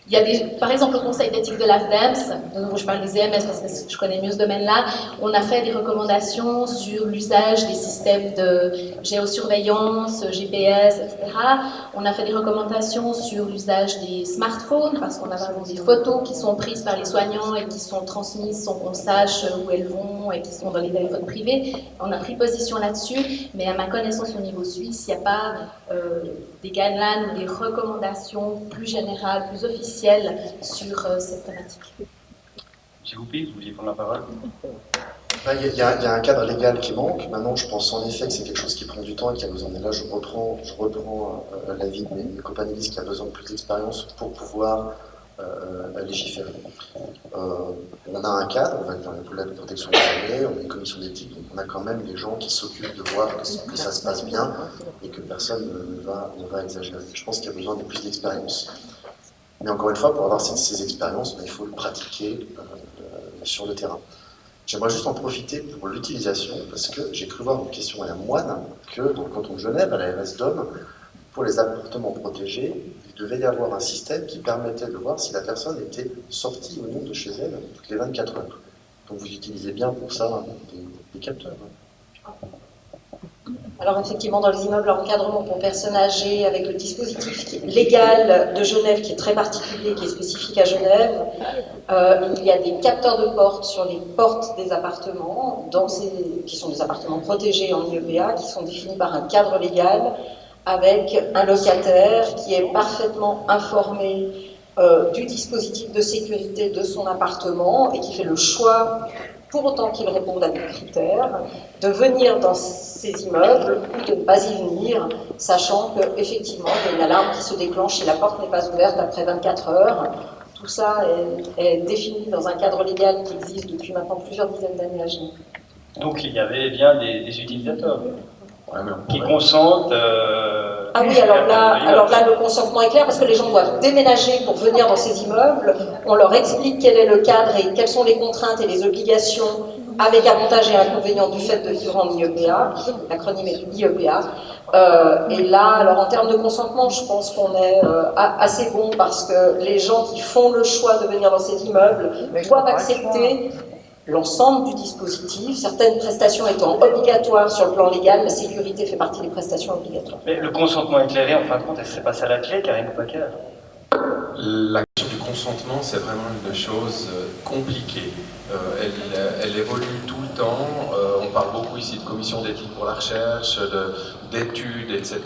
Il y a par exemple, au Conseil d'éthique de l'AFDEMS, de nouveau je parle des EMS parce que je connais mieux ce domaine-là, on a fait des recommandations sur l'usage des systèmes de géosurveillance, GPS, etc. On a fait des recommandations sur l'usage des smartphones parce qu'on a par exemple des photos qui sont prises par les soignants et qui sont transmises sans qu'on sache où elles vont et qui sont dans les téléphones privés. On a pris position là-dessus, mais à ma connaissance au niveau suisse, il n'y a pas des guidelines ou des recommandations plus générales, plus officielles sur cette thématique. Monsieur Goupy, vous vouliez prendre la parole? Il y a un cadre légal qui manque. Maintenant, je pense en effet que c'est quelque chose qui prend du temps et qui a besoin. Et là, je reprends l'avis de mes companélistes qui a besoin de plus d'expérience pour pouvoir légiférer. On a un cadre, on va dire la protection des données, on a une commission d'éthique, donc on a quand même des gens qui s'occupent de voir que ça se passe bien et que personne ne va exagérer. Je pense qu'il y a besoin de plus d'expérience. Mais encore une fois, pour avoir ces expériences, il faut le pratiquer sur le terrain. J'aimerais juste en profiter pour l'utilisation, parce que j'ai cru voir une question à la moine, que dans le canton de Genève, à la RS d'Homme, pour les appartements protégés, il devait y avoir un système qui permettait de voir si la personne était sortie ou non de chez elle toutes les 24 heures. Donc vous utilisez bien pour ça des capteurs. Alors effectivement, dans les immeubles à encadrement pour personnes âgées, avec le dispositif légal de Genève qui est très particulier, qui est spécifique à Genève, il y a des capteurs de portes sur les portes des appartements, qui sont des appartements protégés en IEPA, qui sont définis par un cadre légal, avec un locataire qui est parfaitement informé du dispositif de sécurité de son appartement et qui fait le choix, pour autant qu'il réponde à des critères, de venir dans ces immeubles ou de ne pas y venir, sachant qu'effectivement, il y a une alarme qui se déclenche si la porte n'est pas ouverte après 24 heures. Tout ça est défini dans un cadre légal qui existe depuis maintenant plusieurs dizaines d'années à Genève. Donc il y avait bien des utilisateurs qui consentent. Ah oui, alors là, le consentement est clair parce que les gens doivent déménager pour venir dans ces immeubles. On leur explique quel est le cadre et quelles sont les contraintes et les obligations avec avantages et inconvénients du fait de vivre en IEPA, l'acronyme est IEPA. Et là, alors en termes de consentement, je pense qu'on est assez bon parce que les gens qui font le choix de venir dans ces immeubles doivent accepter l'ensemble du dispositif, certaines prestations étant obligatoires sur le plan légal, la sécurité fait partie des prestations obligatoires. Mais le consentement éclairé, en fin de compte, est-ce que c'est pas ça la clé, Karim Boubacar? La question du consentement, c'est vraiment une chose compliquée. Elle évolue tout le temps. On parle beaucoup ici de commission d'éthique pour la recherche, d'études, etc.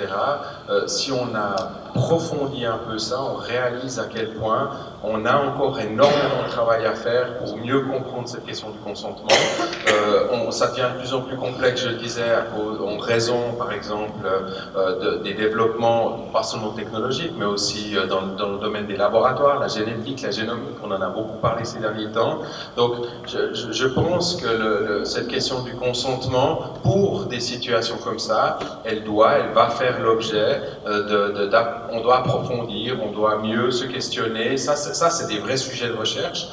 Si on approfondit un peu ça, on réalise à quel point on a encore énormément de travail à faire pour mieux comprendre cette question du consentement. Ça devient de plus en plus complexe, je le disais, en raison, par exemple, des développements, pas seulement technologiques, mais aussi dans le domaine des laboratoires, la génétique, la génomique, on en a beaucoup parlé ces derniers temps. Donc, je pense que cette question du consentement, pour des situations comme ça, elle va faire l'objet on doit approfondir, on doit mieux se questionner. Ça c'est des vrais sujets de recherche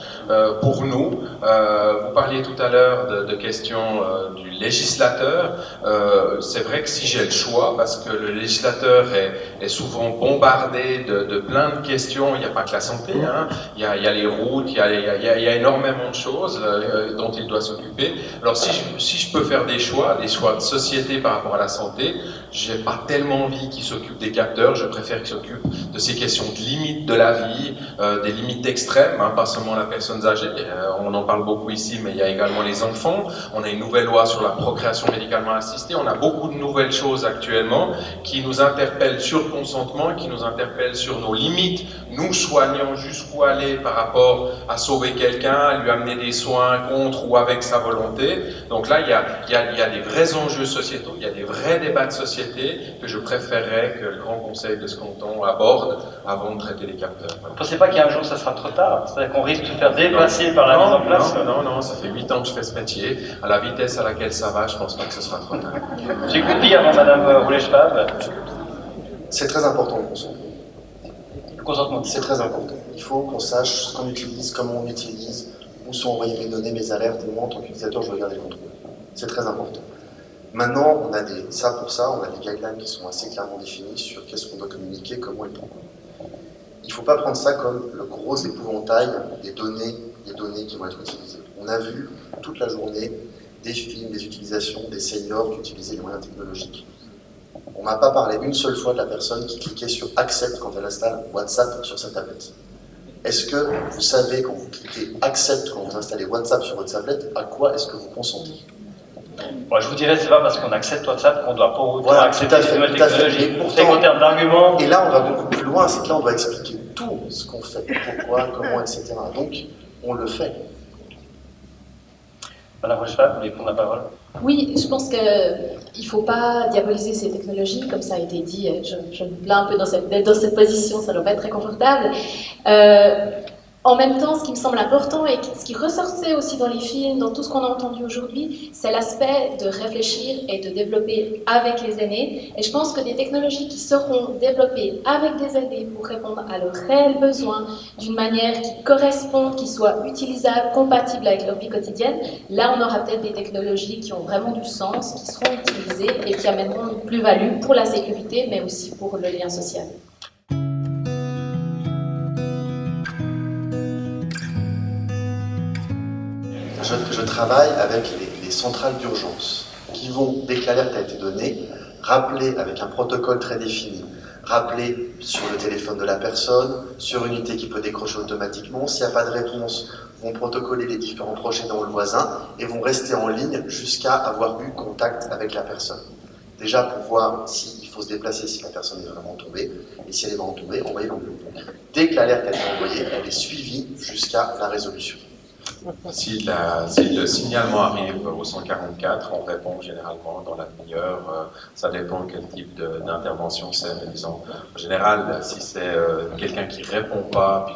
pour nous. Vous parliez tout à l'heure de questions du législateur. C'est vrai que si j'ai le choix, parce que le législateur est souvent bombardé de plein de questions, il n'y a pas que la santé, hein. Il y a les routes, il y a énormément de choses dont il doit s'occuper. Alors si je peux faire des choix de société par rapport à la santé, j'ai pas tellement envie qu'il s'occupe des capteurs, je préfère qu'il s'occupe de ces questions de limites de la vie, des limites extrêmes, hein, pas seulement la personne âgée, on en parle beaucoup ici, mais il y a également les enfants. On a une nouvelle loi sur la procréation médicalement assistée, on a beaucoup de nouvelles choses actuellement qui nous interpellent sur le consentement, qui nous interpellent sur nos limites, nous soignants, jusqu'où aller par rapport à sauver quelqu'un, à lui amener des soins contre ou avec sa volonté. Donc là, il y a des vrais enjeux sociétaux, il y a des vrais débats de société que je préférerais que le Grand Conseil de ce canton aborde avant de traiter les capteurs. Vous ne pensez pas qu'un jour ça sera trop tard? C'est-à-dire qu'on risque de se faire dépasser par la mise en place? Non, ça fait 8 ans que je fais ce métier. À la vitesse à laquelle ça va, je pense pas que ce sera trop tard. J'écoute avant Madame Roulé-Schwab. C'est très important le consentement. Le consentement. C'est très important. Il faut qu'on sache ce qu'on utilise, comment on utilise, où sont envoyées mes données, mes alertes, et moi en tant qu'utilisateur, je regarde les contrôles. C'est très important. Maintenant, on a on a des guidelines qui sont assez clairement définies sur qu'est-ce qu'on doit communiquer, comment et pourquoi. Il ne faut pas prendre ça comme le gros épouvantail des données qui vont être utilisées. On a vu toute la journée des films, des utilisations, des seniors qui utilisaient les moyens technologiques. On ne m'a pas parlé une seule fois de la personne qui cliquait sur Accept quand elle installe WhatsApp sur sa tablette. Est-ce que vous savez, quand vous cliquez Accept, quand vous installez WhatsApp sur votre tablette, à quoi est-ce que vous consentez? Bon, je vous dirais, c'est pas parce qu'on accepte WhatsApp qu'on doit pour autant accepter les nouvelles technologies. Pourtant, en termes d'arguments. Et là, on va beaucoup plus loin, c'est que là, on doit expliquer tout ce qu'on fait, pourquoi, comment, etc. Donc, on le fait. Madame Rochefort, vous voulez prendre la parole? Oui, je pense qu'il ne faut pas diaboliser ces technologies, comme ça a été dit. Je me plains un peu d'être dans cette position, ça ne doit pas être très confortable. En même temps, ce qui me semble important et ce qui ressortait aussi dans les films, dans tout ce qu'on a entendu aujourd'hui, c'est l'aspect de réfléchir et de développer avec les aînés. Et je pense que des technologies qui seront développées avec des aînés pour répondre à leurs réels besoins d'une manière qui corresponde, qui soit utilisable, compatible avec leur vie quotidienne, là on aura peut-être des technologies qui ont vraiment du sens, qui seront utilisées et qui amèneront une plus-value pour la sécurité, mais aussi pour le lien social. Je travaille avec les centrales d'urgence qui vont, dès que l'alerte a été donnée, rappeler avec un protocole très défini, rappeler sur le téléphone de la personne, sur une unité qui peut décrocher automatiquement. S'il n'y a pas de réponse, vont protocoler les différents projets dans le voisin et vont rester en ligne jusqu'à avoir eu contact avec la personne. Déjà pour voir s'il faut se déplacer, si la personne est vraiment tombée, et si elle est vraiment tombée, envoyer l'ambulance. Dès que l'alerte a été envoyée, elle est suivie jusqu'à la résolution. Si le signalement arrive au 144, on répond généralement dans la demi-heure. Ça dépend quel type d'intervention c'est. Mais disons, en général, si c'est quelqu'un qui répond pas,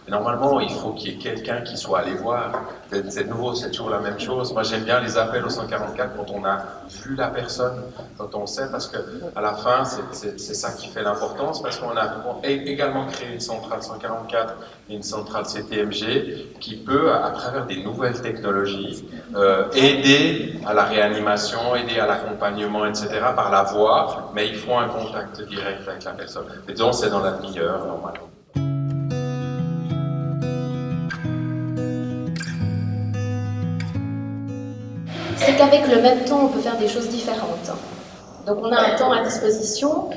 normalement, il faut qu'il y ait quelqu'un qui soit allé voir. C'est nouveau, c'est toujours la même chose. Moi, j'aime bien les appels au 144 quand on a vu la personne, quand on sait, parce que à la fin, c'est ça qui fait l'importance, parce qu'on a également créé une centrale 144 et une centrale CTMG qui peut à travers des nouvelles technologies, aider à la réanimation, aider à l'accompagnement, etc., par la voix, mais ils font un contact direct avec la personne. Et donc, c'est dans la demi-heure, normalement. C'est qu'avec le même temps, on peut faire des choses différentes. Donc on a un temps à disposition.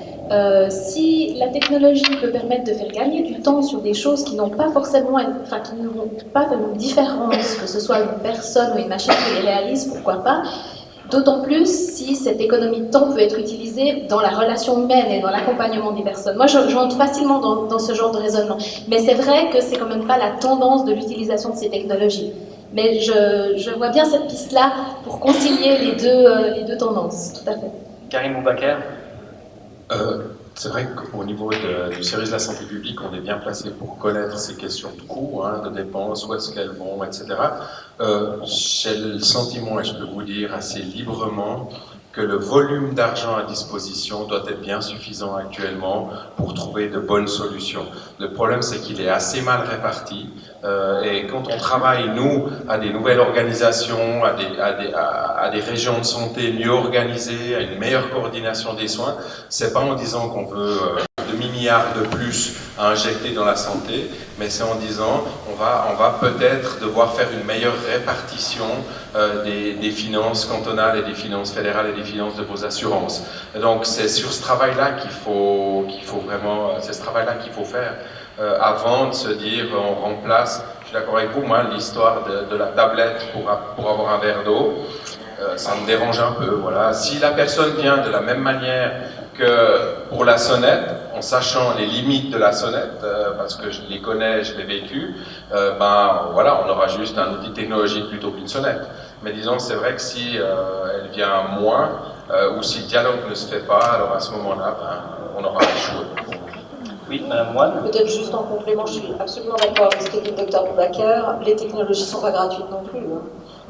Si la technologie peut permettre de faire gagner du temps sur des choses qui n'ont pas forcément, qui n'auront pas une différence, que ce soit une personne ou une machine qui les réalise, pourquoi pas. D'autant plus si cette économie de temps peut être utilisée dans la relation humaine et dans l'accompagnement des personnes. Moi, j'entre facilement dans ce genre de raisonnement. Mais c'est vrai que c'est quand même pas la tendance de l'utilisation de ces technologies. Mais je vois bien cette piste-là pour concilier les deux tendances, tout à fait. Karim Boubaker. C'est vrai qu'au niveau du service de la santé publique, on est bien placé pour connaître ces questions de coûts, de dépenses, où est-ce qu'elles vont, etc. J'ai le sentiment, et je peux vous dire assez librement, que le volume d'argent à disposition doit être bien suffisant actuellement pour trouver de bonnes solutions. Le problème, c'est qu'il est assez mal réparti. Et quand on travaille, nous, à des nouvelles organisations, à des régions de santé mieux organisées, à une meilleure coordination des soins, c'est pas en disant qu'on veut demi-milliard de plus à injecter dans la santé, mais c'est en disant on va peut-être devoir faire une meilleure répartition des finances cantonales et des finances fédérales et des finances de vos assurances. Et donc c'est sur ce travail-là qu'il faut vraiment, c'est ce travail-là qu'il faut faire avant de se dire on remplace. Je suis d'accord avec vous, moi l'histoire de la tablette pour avoir un verre d'eau, ça me dérange un peu. Voilà. Si la personne vient de la même manière que pour la sonnette, en sachant les limites de la sonnette, parce que je les connais, je l'ai vécu, voilà, on aura juste un outil technologique plutôt qu'une sonnette. Mais disons, c'est vrai que si elle vient moins, ou si le dialogue ne se fait pas, alors à ce moment-là, on aura échoué. Oui, Madame Moine. Peut-être juste en complément, je suis absolument d'accord avec ce que dit le docteur Boubaker, les technologies ne sont pas gratuites non plus.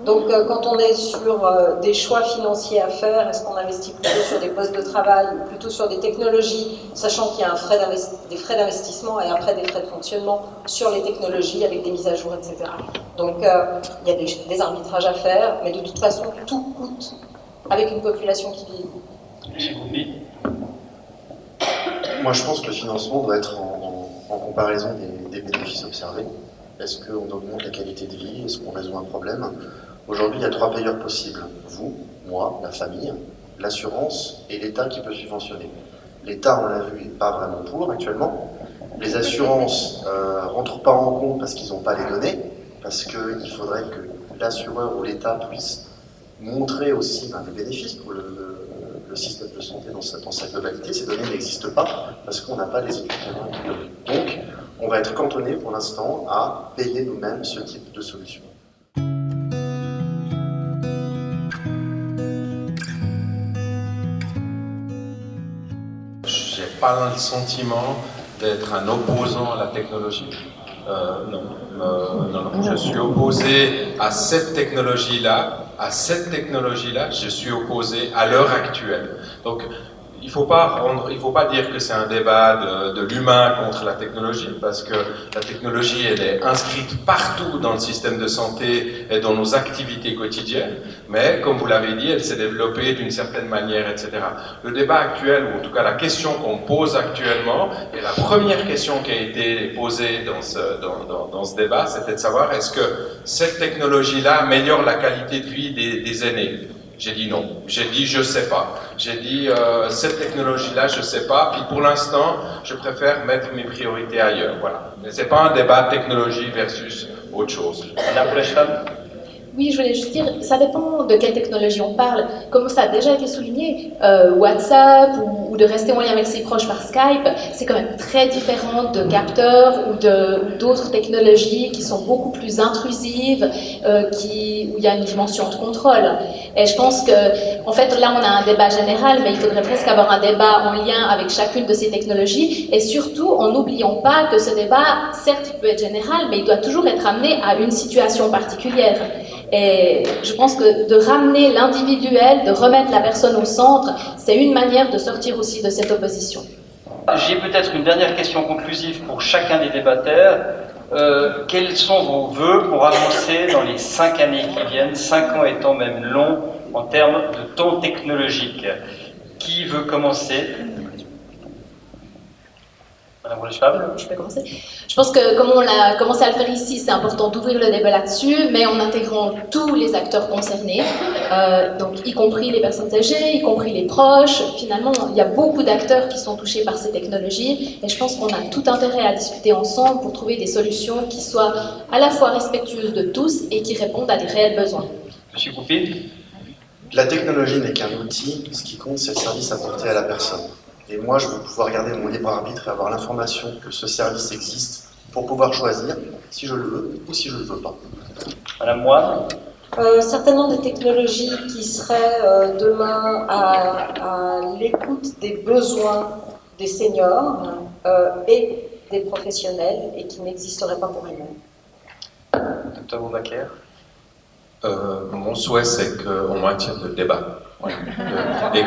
Donc quand on est sur des choix financiers à faire, est-ce qu'on investit plutôt sur des postes de travail ou plutôt sur des technologies, sachant qu'il y a des frais d'investissement et après des frais de fonctionnement sur les technologies avec des mises à jour, etc. Donc il y a des arbitrages à faire, mais de toute façon, tout coûte avec une population qui vieillit. Monsieur Goubi. Moi, je pense que le financement doit être en comparaison des bénéfices observés. Est-ce qu'on augmente la qualité de vie? Est-ce qu'on résout un problème? Aujourd'hui, il y a 3 payeurs possibles. Vous, moi, la famille, l'assurance et l'État qui peut subventionner. L'État, on l'a vu, n'est pas vraiment pour actuellement. Les assurances ne rentrent pas en compte parce qu'ils n'ont pas les données, parce qu'il faudrait que l'assureur ou l'État puisse montrer aussi les bénéfices pour le système de santé dans sa globalité. Ces données n'existent pas parce qu'on n'a pas les équipements qui donnent. Donc, on va être cantonné pour l'instant à payer nous-mêmes ce type de solution. J'ai pas le sentiment d'être un opposant à la technologie. Non, je suis opposé à cette technologie-là. Je suis opposé à l'heure actuelle. Donc, il faut pas dire que c'est un débat de l'humain contre la technologie, parce que la technologie, elle est inscrite partout dans le système de santé et dans nos activités quotidiennes, mais comme vous l'avez dit, elle s'est développée d'une certaine manière, etc. Le débat actuel, ou en tout cas la question qu'on pose actuellement, et la première question qui a été posée dans ce débat, c'était de savoir est-ce que cette technologie-là améliore la qualité de vie des aînés? J'ai dit non. J'ai dit je sais pas. J'ai dit cette technologie-là, je sais pas. Puis pour l'instant, je préfère mettre mes priorités ailleurs. Voilà. Mais c'est pas un débat technologie versus autre chose. Madame Boulecham. Oui, je voulais juste dire, ça dépend de quelle technologie on parle. Comme ça a déjà été souligné, WhatsApp ou de rester en lien avec ses proches par Skype, c'est quand même très différent de capteurs ou d'autres technologies qui sont beaucoup plus intrusives, où il y a une dimension de contrôle. Et je pense que, en fait, là, on a un débat général, mais il faudrait presque avoir un débat en lien avec chacune de ces technologies, et surtout en n'oubliant pas que ce débat, certes, il peut être général, mais il doit toujours être amené à une situation particulière. Et je pense que de ramener l'individuel, de remettre la personne au centre, c'est une manière de sortir aussi de cette opposition. J'ai peut-être une dernière question conclusive pour chacun des débatteurs. quels sont vos vœux pour avancer dans les 5 années qui viennent, 5 ans étant même longs en termes de temps technologique? Qui veut commencer? Madame Roulé-Schwab? Je peux commencer. Je pense que comme on l'a commencé à le faire ici, c'est important d'ouvrir le débat là-dessus, mais en intégrant tous les acteurs concernés, donc y compris les personnes âgées, y compris les proches. Finalement, il y a beaucoup d'acteurs qui sont touchés par ces technologies, et je pense qu'on a tout intérêt à discuter ensemble pour trouver des solutions qui soient à la fois respectueuses de tous et qui répondent à des réels besoins. Monsieur Goupil? La technologie n'est qu'un outil, ce qui compte, c'est le service apporté à la personne. Et moi, je veux pouvoir garder mon libre arbitre et avoir l'information que ce service existe pour pouvoir choisir si je le veux ou si je ne le veux pas. Madame Moine? Certainement des technologies qui seraient demain à l'écoute des besoins des seniors et des professionnels et qui n'existeraient pas pour eux-mêmes. Docteur Boubaker? Mon souhait, c'est qu'on maintienne le débat. Ouais. Et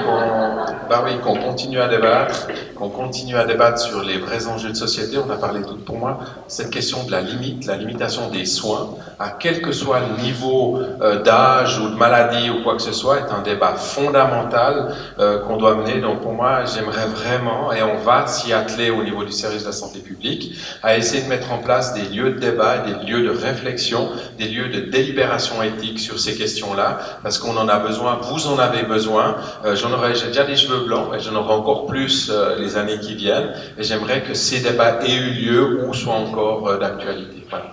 qu'on continue à débattre sur les vrais enjeux de société. On a parlé tout pour moi, cette question de la limitation des soins, à quel que soit le niveau d'âge ou de maladie ou quoi que ce soit, est un débat fondamental qu'on doit mener. Donc pour moi, j'aimerais vraiment, et on va s'y atteler au niveau du service de la santé publique, à essayer de mettre en place des lieux de débat, des lieux de réflexion, des lieux de délibération éthique sur ces questions-là, parce qu'on en a besoin, vous en avez besoin. J'ai déjà des cheveux blancs et j'en aurai encore plus les années qui viennent, et j'aimerais que ces débats aient eu lieu ou soient encore d'actualité. Voilà.